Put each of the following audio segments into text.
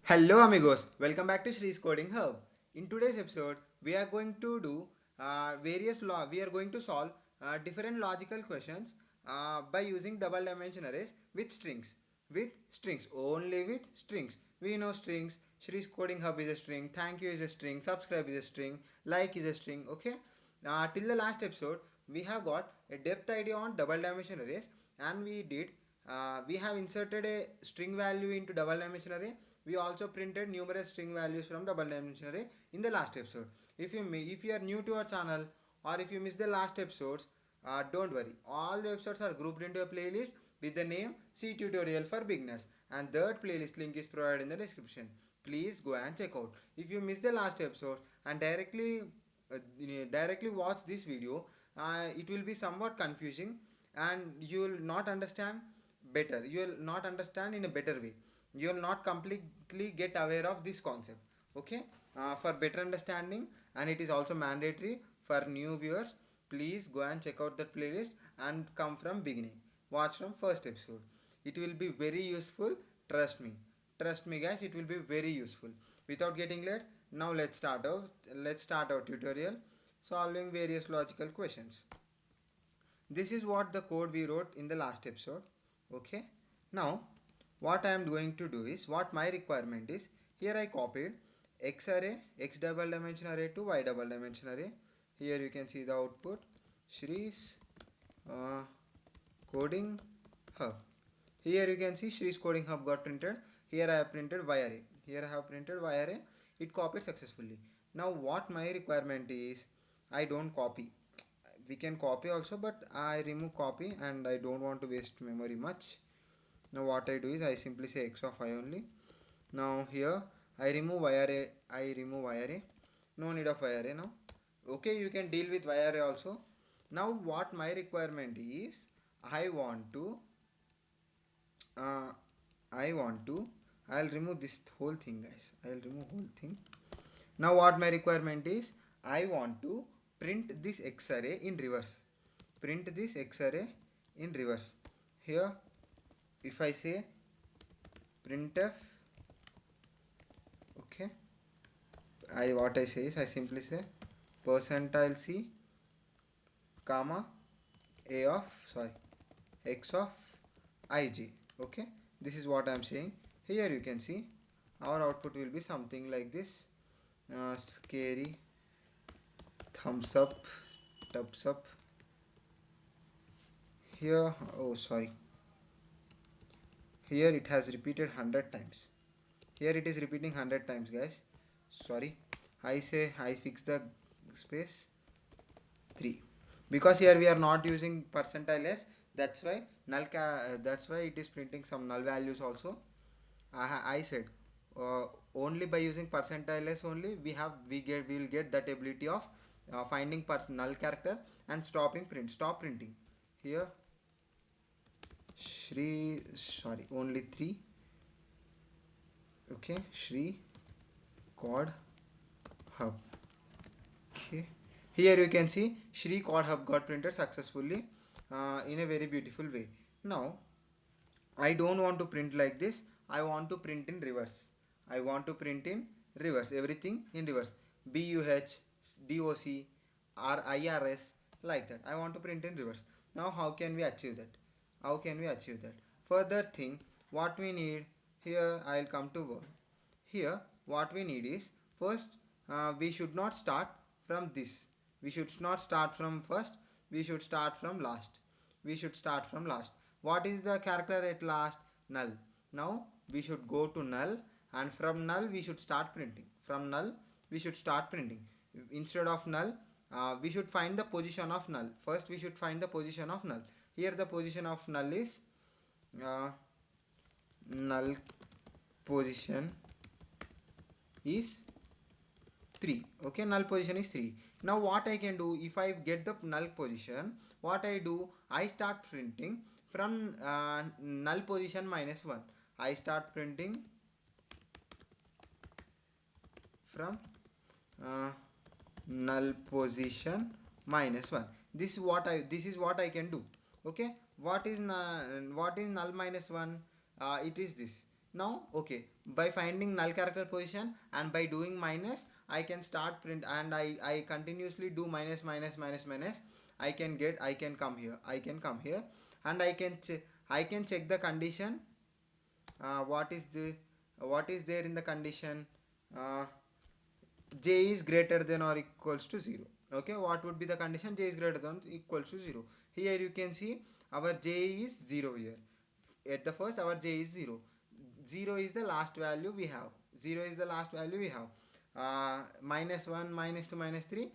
Hello amigos, welcome back to Shree's Coding Hub. In today's episode, we are going to do we are going to solve different logical questions by using double dimension arrays with strings. Only with strings. We know strings. Shree's Coding Hub is a string. Thank you is a string. Subscribe is a string. Like is a string. Okay. Till the last episode, we have got a depth idea on double dimension arrays, and we have inserted a string value into double dimension array. We also printed numerous string values from double dimension array in the last episode. If you are new to our channel, or if you missed the last episodes, don't worry. All the episodes are grouped into a playlist with the name C Tutorial for Beginners, and that playlist link is provided in the description. Please go and check out. If you missed the last episode and directly watch this video, it will be somewhat confusing, and you will not understand better. You will not understand in a better way. You will not completely get aware of this concept. Okay. For better understanding, and it is also mandatory for new viewers, please go and check out that playlist and come from beginning. Watch from first episode. It will be very useful. Trust me guys, it will be very useful. Without getting late, now let's start our tutorial solving various logical questions. This is what the code we wrote in the last episode. Okay. Now what I am going to do is, what my requirement is, here I copied x array, x double dimension array to y double dimension array. Here you can see the output, Shree's Coding Hub. Here you can see Shree's Coding Hub got printed. Here I have printed y array. It copied successfully. Now what my requirement is, I don't copy. We can copy also, but I remove copy, and I don't want to waste memory much. Now what I do is, I simply say x of I only. Now here I remove y array. No need of y array now. Okay, you can deal with y array also. Now what my requirement is, I'll remove this whole thing, guys. Now what my requirement is, I want to print this x array in reverse. Here if I say printf, okay, what I say is, I simply say %c comma x of ij. Okay, this is what I am saying. Here you can see our output will be something like this. Scary thumbs up, tubs up. Here, here it has repeated 100 times. Here it is repeating 100 times, guys. Sorry. I fix the space 3, because here we are not using %s. That's why it is printing some null values also. I said only by using %s only we will get that ability of finding null character and stop printing. Here only 3. Okay, Shree Cod Hub. Okay, here you can see Shree Cod Hub got printed successfully in a very beautiful way. Now I don't want to print like this. I want to print in reverse. Everything in reverse. BUH, DOC, IRS, like that. I want to print in reverse. Now how can we achieve that? Further thing, what we need, here I'll come to work. Here what we need is, first we should not start from this. We should not start from first. We should start from last. What is the character at last? Null. Now we should go to null, and from null we should start printing. Instead of null, we should find the position of null. First we should find the position of null. Here the position of null is null position is 3. Okay, null position is 3. Now what I can do, if I get the null position, what I do, I start printing from null position -1. I start printing from null position -1. This is what I can do. Okay, what is null minus 1? It is this. Now okay, by finding null character position and by doing minus, I can start print, and I continuously do minus minus minus minus. I can come here, and I can check the condition. What is what is there in the condition? uh, J is greater than or equals to 0. Okay, what would be the condition? J is greater than or equals to 0. Here you can see our J is 0 here. At the first our J is 0. 0 is the last value we have. 0 is the last value we have. Minus 1, minus 2, minus 3,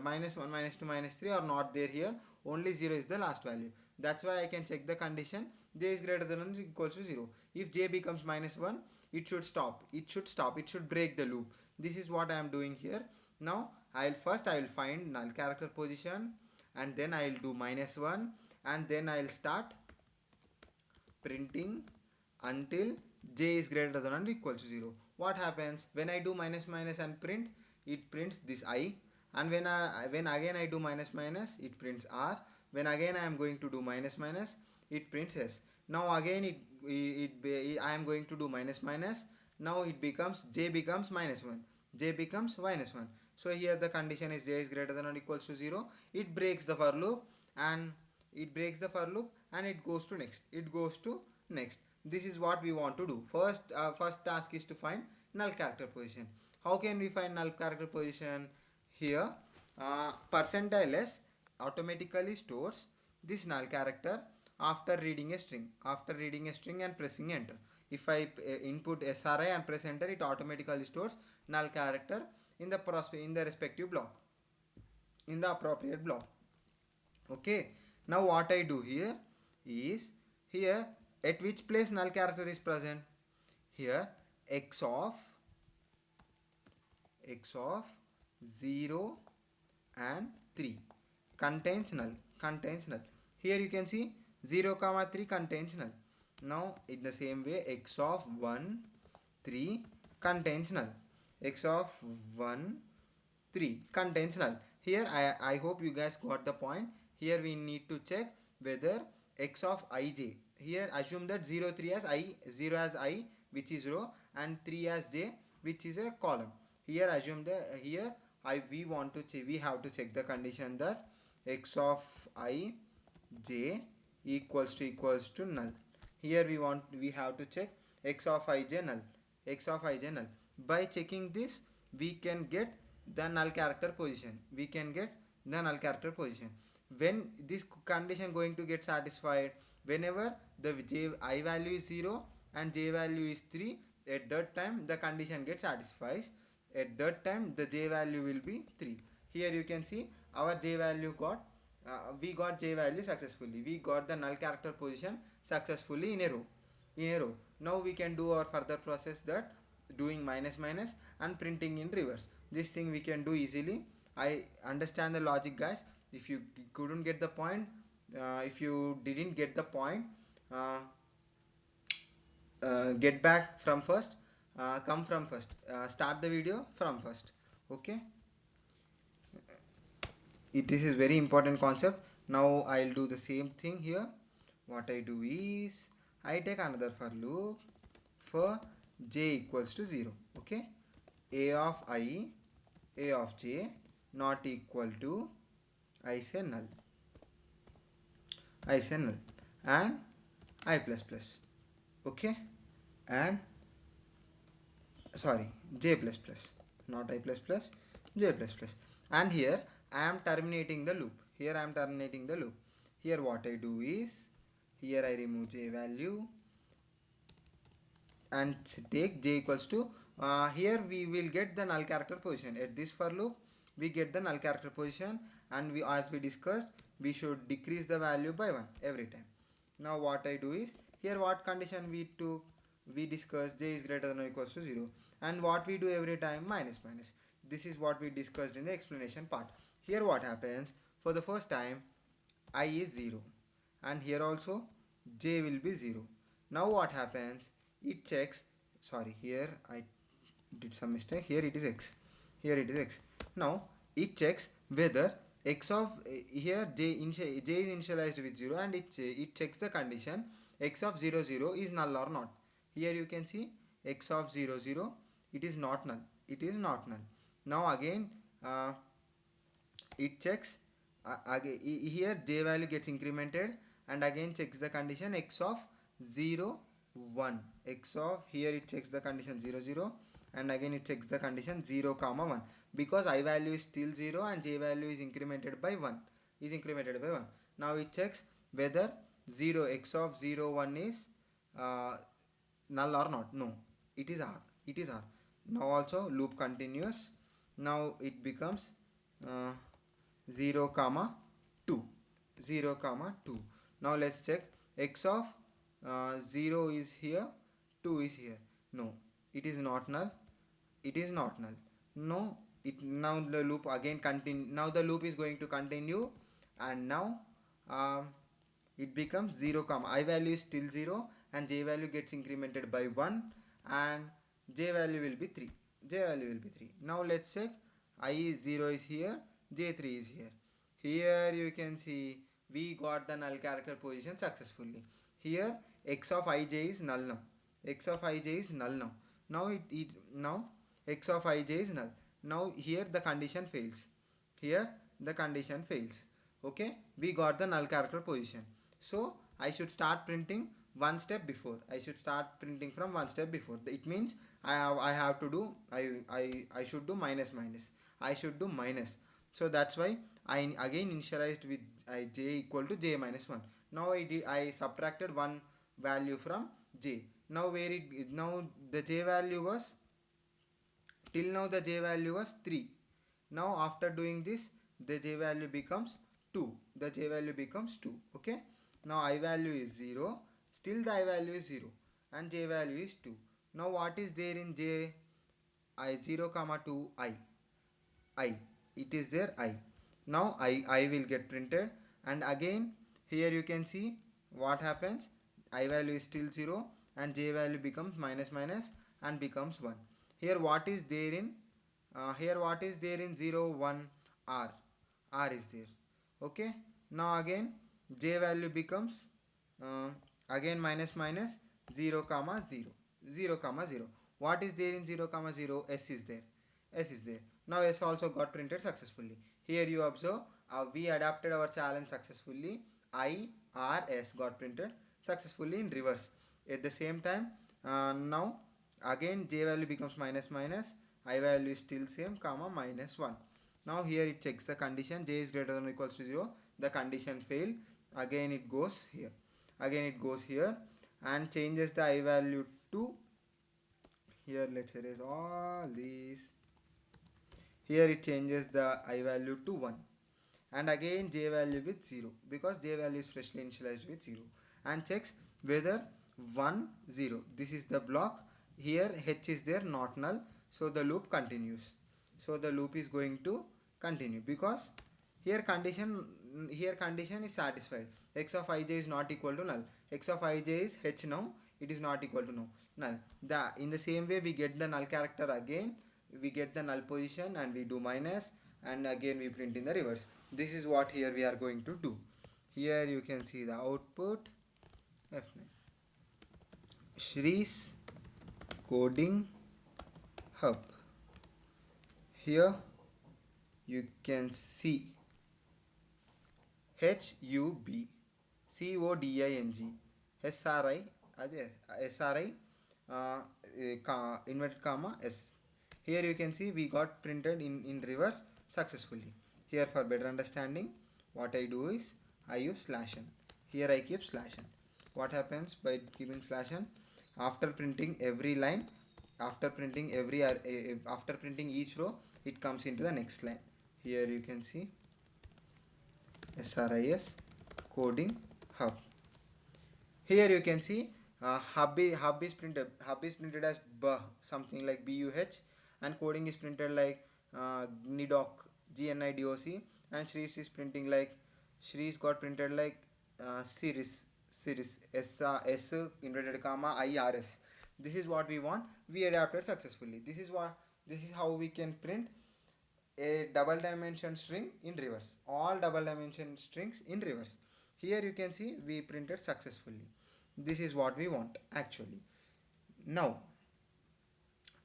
minus 1, minus 2, minus 3 are not there here. Only 0 is the last value. That's why I can check the condition. J is greater than or equals to 0. If J becomes minus 1, it should stop. It should break the loop. This is what I am doing here. Now I will find null character position, and then I will do minus 1, and then I will start printing until J is greater than or equal to 0. What happens when I do minus minus and print? It prints this I, and when again I do minus minus, it prints R. When again I am going to do minus minus, it prints S. Now again I am going to do minus minus. Now it becomes J becomes minus 1. J becomes minus 1. So here the condition is J is greater than or equals to 0. It breaks the for loop, and it goes to next. This is what we want to do. First task is to find null character position. How can we find null character position? Here percentile s automatically stores this null character after reading a string and pressing enter. If I input SRI and press enter, it automatically stores null character in the respective block, in the appropriate block. Okay, now what I do here is, here at which place null character is present? Here x of 0 and 3 contains null. Here you can see 0 comma 3 contains null. Now in the same way, x of 1 3 contains null. X of 1 3 contains null. Here I hope you guys got the point. Here we need to check whether x of ij, here assume that 0 3 as I, 0 as I which is row, and 3 as j which is a column. Here assume that we have to check the condition that x of I j equals to null. Here we have to check x of ij null. By checking this, we can get the null character position. When this condition going to get satisfied? Whenever the I value is 0 and j value is 3, at that time the condition gets satisfied. At that time the j value will be 3. Here you can see our j value we got j value successfully. We got the null character position successfully in a row. Now we can do our further process, that doing minus minus and printing in reverse. This thing we can do easily. I understand the logic, guys. If you couldn't get the point, if you didn't get the point, get back from first, come from first, start the video from first. Okay, this is very important concept. Now I'll do the same thing here. What I do is, I take another for loop for j equals to 0. Okay, a of j not equal to, I say null, and I plus plus. Okay, and sorry, j plus plus, not I plus plus, j plus plus. And here I am terminating the loop. Here what I do is, here I remove j value and take j equals to, here we will get the null character position. At this for loop we get the null character position, and as we discussed, we should decrease the value by 1 every time. Now what I do is, here what condition we took? We discussed j is greater than or equals to 0, and what we do every time? Minus minus. This is what we discussed in the explanation part. Here what happens? For the first time I is 0, and here also j will be 0. Now what happens? It checks, sorry, here I did some mistake. Here it is x. Now it checks whether x of here j is initialized with 0, and it checks the condition x of 0 0 is null or not. Here you can see x of 0 0, it is not null, it is not null. Now again it checks again here j value gets incremented, and again checks the condition x of 0 1, x of here it checks the condition 0 0, and again it checks the condition 0 comma 1, because I value is still 0 and j value is incremented by 1, now it checks whether 0 x of 0 1 is uh, null or not. No, it is r, it is r. Now also loop continues. Now it becomes uh, 0 comma 2, 0 comma 2. Now let's check x of 0 is here, 2 is here. No, it is not null, it is not null. No, it now the loop again continue. Now the loop is going to continue, and now um, it becomes 0 comma I value is still 0, and j value gets incremented by 1, and j value will be 3, j value will be 3. Now let's check I is 0 is here, j3 is here. Here you can see we got the null character position successfully. Here x of ij is null now, x of ij is null now. Now x of ij is null. Now here the condition fails, here the condition fails. Okay, we got the null character position. So I should start printing one step before, I should start printing from one step before. It means I have to do I should do minus minus, I should do minus. So that's why I again initialized with j equal to j minus 1. Now I subtracted one value from j. Now now the j value was, till now the j value was 3. Now after doing this, the j value becomes 2, the j value becomes 2. Okay, now I value is 0, still the I value is 0, and j value is 2. Now what is there in j? I 0 comma 2 I, it is there I. Now I will get printed, and again here you can see what happens. I value is still 0, and j value becomes minus minus and becomes 1. Here what is there in here what is there in 0 1 r is there. Okay, now again j value becomes uh, again minus minus 0 comma 0, 0 comma 0. What is there in 0 comma 0? S is there, S is there. Now S also got printed successfully. Here you observe we adapted our challenge successfully. I R S got printed successfully in reverse. At the same time now again j value becomes minus minus, I value is still same comma minus 1. Now here it checks the condition j is greater than or equals to 0, the condition failed. Again it goes here, again it goes here, and changes the I value to here. Let's erase all these. Here it changes the I value to 1, and again j value with 0, because j value is freshly initialized with 0, and checks whether 1 0, this is the block. Here h is there, not null, so the loop continues. So the loop is going to continue, because here condition is satisfied. X of ij is not equal to null, x of ij is h now, it is not equal to null. In the same way we get the null character again, we get the null position, and we do minus, and again we print in the reverse. This is what here we are going to do. Here you can see the output F9. Shree's Coding Hub. Here you can see HUB CODING SRI SRI inverted comma S. Here you can see we got printed in reverse successfully. Here for better understanding, what I do is I use /n. Here I keep /n. What happens by keeping /n? After printing every line, after printing after printing each row, it comes into the next line. Here you can see SRIS Coding Hub. Here you can see hub is printed as something like BUH, and coding is printed like GNIDOC, GNIDOC, and Shrees is printing like Shrees got printed like series S inverted comma IRS. This is what we want. We adapted successfully. This is how we can print a double dimension string in reverse. All double dimension strings in reverse. Here you can see we printed successfully. This is what we want actually. Now,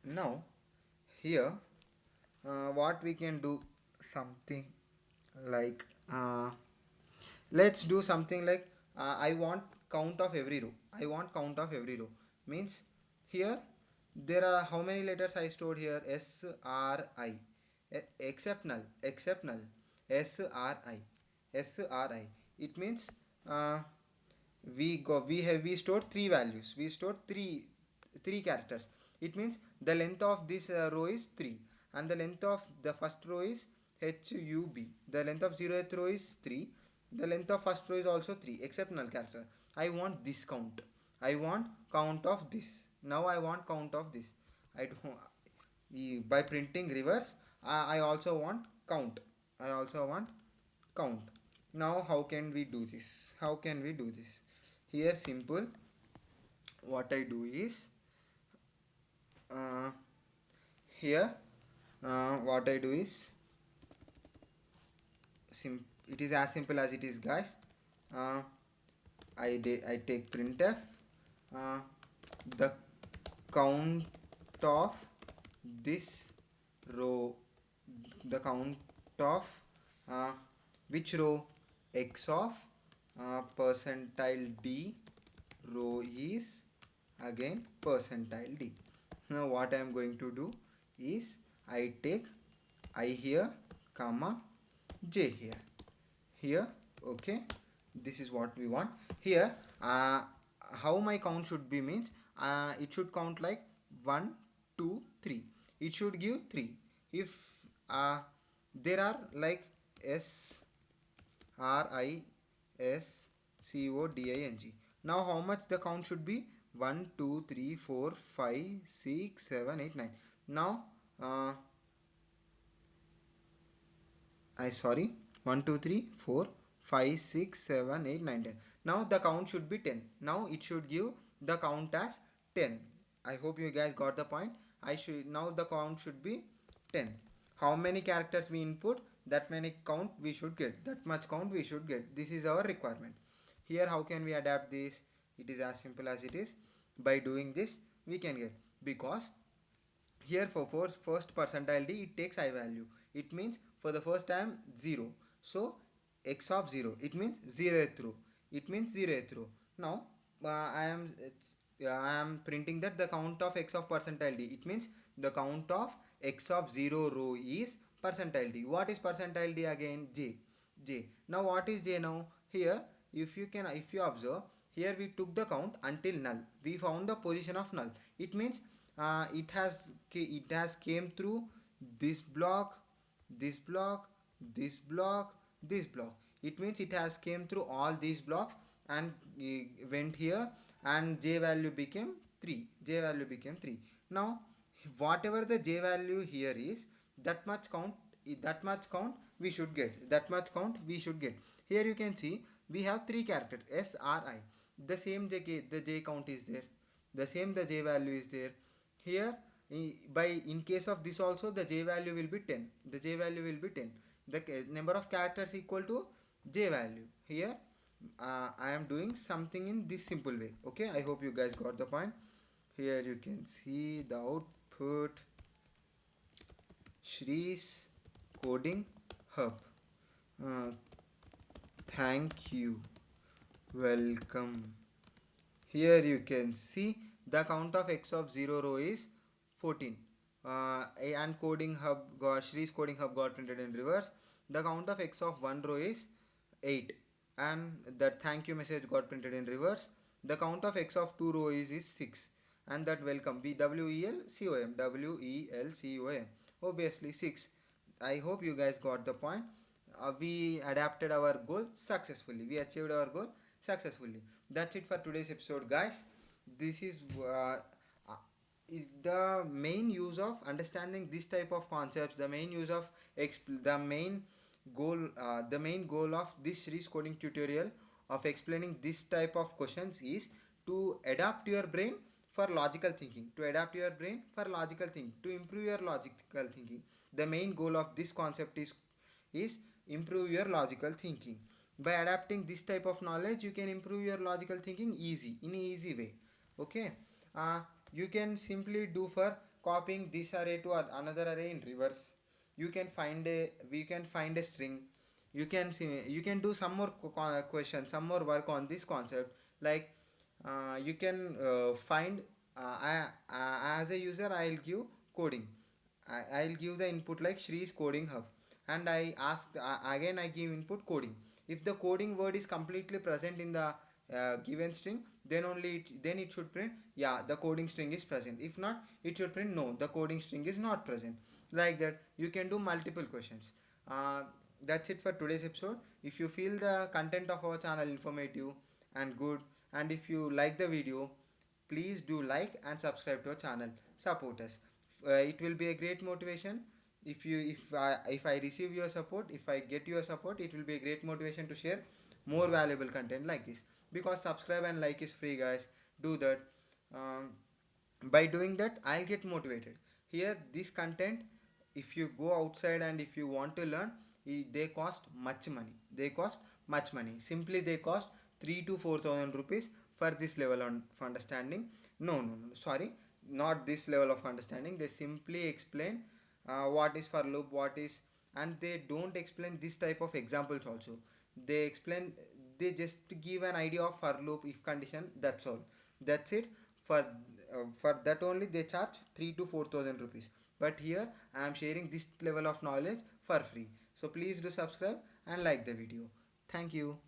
now here what we can do something like let's do something like I want count of every row. I want count of every row means here there are how many letters I stored here? S R I. Except null, except null. S R I. S R I. It means uh, we stored three values. We stored three characters. It means the length of this row is 3 and the length of the first row is HUB. The length of 0th row is 3. The length of first row is also 3 except null character. I want this count. I want count of this. Now I want count of this. I don't by printing reverse I also want count. I also want count. Now how can we do this? How can we do this? Here simple. What I do is uh, here what I do is it is as simple as it is, guys. uh, I take printf the count of this row, the count of which row? X of percentile d row is again percentile d. Now what I am going to do is I take I here comma j here. Okay, this is what we want here. How my count should be means it should count like 1 2 3. It should give 3 if there are like S R I S C O D I N G. Now how much the count should be? 1 2 3 4 5 6 7 8 9. Now I sorry 1 2 3 4 5 6 7 8 9 10. Now the count should be 10. Now it should give the count as 10. I hope you guys got the point. I should now the count should be 10. How many characters we input, that many count we should get, that much count we should get. This is our requirement. Here how can we adapt this? It is as simple as it is. By doing this we can get, because here for first percentile d it takes I value. It means for the first time 0. So x of 0, it means 0th row. It means 0th row. Now I am printing that the count of x of percentile d. It means the count of x of 0 row is percentile d. What is percentile d again? J. Now what is j now? Here if you observe, here we took the count until null. We found the position of null. It means it has came through this block, this block, this block, this block. It means it has came through all these blocks and went here, and j value became 3. J value became 3. Now whatever the j value here is, that much count we should get. That much count we should get. Here you can see we have 3 characters S R I. The same the j count is there. The same the j value is there. Here in case of this also the j value will be 10. The j value will be 10. The number of characters equal to j value. Here I am doing something in this simple way. Okay, I hope you guys got the point. Here you can see the output. Shree's Coding Hub. Thank you. Welcome. Here you can see the count of x of 0 row is 14. And Coding Hub Shree's Coding Hub got printed in reverse. The count of x of 1 row is 8. And that thank you message got printed in reverse. The count of x of 2 row is 6. And that welcome WELCOM. WELCOM. Obviously 6. I hope you guys got the point. We adapted our goal successfully. We achieved our goal successfully. That's it for today's episode, guys. This is the main use of understanding this type of concepts. The main use of the main goal of this Shree's coding tutorial of explaining this type of questions is to adapt your brain for logical thinking, to adapt your brain for logical thinking, to improve your logical thinking. The main goal of this concept is improve your logical thinking. By adapting this type of knowledge, you can improve your logical thinking in an easy way. Okay. uh, you can simply do for copying this array to another array in reverse. You can find a string. You can do some more question, some more work on this concept. Like you can find as a user, I'll give coding. I'll give the input like Shree's coding hub, and I ask again, I give input coding. If the coding word is completely present in the given string, then it should print, yeah, the coding string is present. If not, it should print, no, the coding string is not present. Like that, you can do multiple questions. That's it for today's episode. If you feel the content of our channel informative and good, and if you like the video, please do like and subscribe to our channel. Support us. It will be a great motivation. If I receive your support, if I get your support, it will be a great motivation to share more valuable content like this. Because subscribe and like is free, guys. Do that. um, by doing that, I'll get motivated. Here, this content, if you go outside and if you want to learn, they cost much money. Simply they cost 3 to 4,000 rupees for this level of understanding. No, sorry, not this level of understanding. They simply explain what is for loop, what is, and they don't explain this type of examples also. They explain, they just give an idea of for loop, if condition, that's all. That's it. For that only they charge 3 to 4,000 rupees. But here I am sharing this level of knowledge for free. So please do subscribe and like the video. Thank you.